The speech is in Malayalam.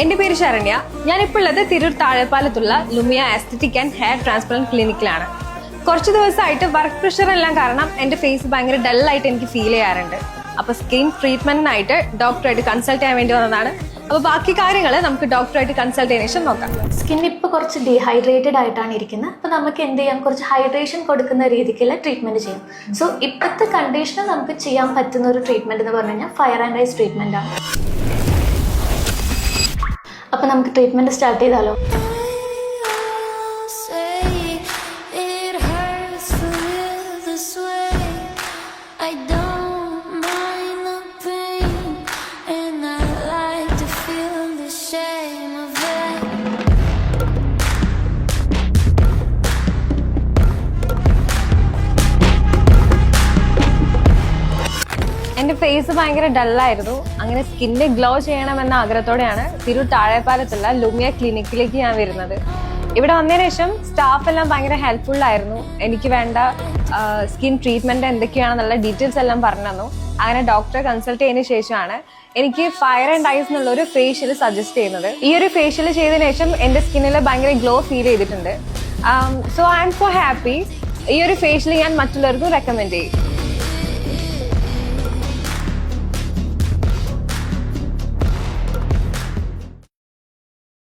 എൻ്റെ പേര് ശരണ്യ. ഞാനിപ്പോൾ ഉള്ളത് തിരൂർ താഴെപ്പാലത്തുള്ള Lumia aesthetic and hair transplant ക്ലിനിക്കിലാണ്. കുറച്ച് ദിവസമായിട്ട് വർക്ക് പ്രഷർ എല്ലാം കാരണം എൻ്റെ ഫേസ് ഭയങ്കര ഡല്ലായിട്ട് എനിക്ക് ഫീൽ ചെയ്യാറുണ്ട്. അപ്പോൾ സ്കിൻ ട്രീറ്റ്മെന്റിനായിട്ട് ഡോക്ടറായിട്ട് കൺസൾട്ട് ചെയ്യാൻ വേണ്ടി വന്നതാണ്. അപ്പോൾ ബാക്കി കാര്യങ്ങൾ നമുക്ക് ഡോക്ടറായിട്ട് കൺസൾട്ട് ചെയ്തതിനു ശേഷം നോക്കാം. സ്കിൻ ഇപ്പോൾ കുറച്ച് ഡീഹൈഡ്രേറ്റഡ് ആയിട്ടാണ് ഇരിക്കുന്നത്. അപ്പോൾ നമുക്ക് എന്ത് ചെയ്യാം, കുറച്ച് ഹൈഡ്രേഷൻ കൊടുക്കുന്ന രീതിക്കുള്ള ട്രീറ്റ്മെൻറ്റ് ചെയ്യാം. സോ ഇപ്പോഴത്തെ കണ്ടീഷന് നമുക്ക് ചെയ്യാൻ പറ്റുന്ന ഒരു ട്രീറ്റ്മെൻറ്റ് എന്ന് പറഞ്ഞു കഴിഞ്ഞാൽ ഫയർ ആൻഡ് ഐസ് ട്രീറ്റ്മെൻ്റ് ആണ്. അപ്പോൾ നമുക്ക് ട്രീറ്റ്മെൻറ്റ് സ്റ്റാർട്ട് ചെയ്താലോ? എൻ്റെ ഫേസ് ഭയങ്കര ഡല്ലായിരുന്നു. അങ്ങനെ സ്കിന്ന് ഗ്ലോ ചെയ്യണമെന്ന ആഗ്രഹത്തോടെയാണ് തിരൂർ താഴെപ്പാലത്തുള്ള ലുമിയ ക്ലിനിക്കിലേക്ക് ഞാൻ വരുന്നത്. ഇവിടെ വന്നതിന് ശേഷം സ്റ്റാഫ് എല്ലാം ഭയങ്കര ഹെൽപ്ഫുൾ ആയിരുന്നു. എനിക്ക് വേണ്ട സ്കിൻ ട്രീറ്റ്മെന്റ് എന്തൊക്കെയാണെന്നുള്ള ഡീറ്റെയിൽസ് എല്ലാം പറഞ്ഞു തന്നു. അങ്ങനെ ഡോക്ടറെ കൺസൾട്ട് ചെയ്തതിന് ശേഷമാണ് എനിക്ക് ഫയർ ആൻഡ് ഐസ് എന്നുള്ള ഒരു ഫേഷ്യൽ സജസ്റ്റ് ചെയ്യുന്നത്. ഈ ഒരു ഫേഷ്യൽ ചെയ്തതിനു ശേഷം എൻ്റെ സ്കിന്നിൽ ഭയങ്കര ഗ്ലോ ഫീൽ ചെയ്തിട്ടുണ്ട്. So I am so happy. ഈ ഒരു ഫേഷ്യൽ ഞാൻ മറ്റുള്ളവർക്കും റെക്കമെൻഡ് ചെയ്യും.